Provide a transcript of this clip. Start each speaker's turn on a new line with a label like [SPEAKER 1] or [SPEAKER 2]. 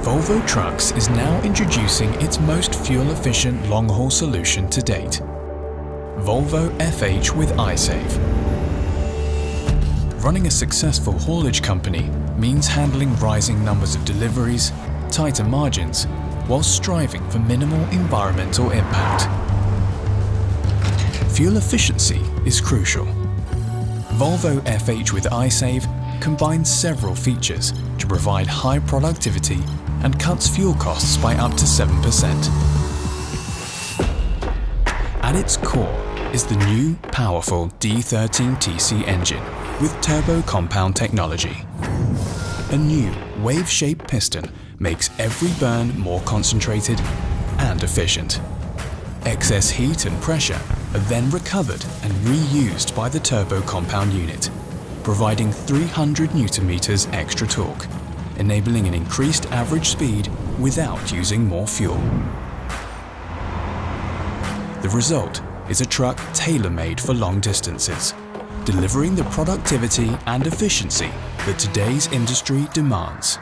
[SPEAKER 1] Volvo Trucks is now introducing its most fuel-efficient long-haul solution to date, Volvo FH with iSave. Running a successful haulage company means handling rising numbers of deliveries, tighter margins, while striving for minimal environmental impact. Fuel efficiency is crucial. Volvo FH with iSave combines several features to provide high productivity and cuts fuel costs by up to 7%. At its core is the new, powerful D13TC engine with turbo compound technology. A new wave-shaped piston makes every burn more concentrated and efficient. Excess heat and pressure are then recovered and reused by the turbo compound unit, providing 300 Nm extra torque, enabling an increased average speed without using more fuel. The result is a truck tailor-made for long distances, delivering the productivity and efficiency that today's industry demands.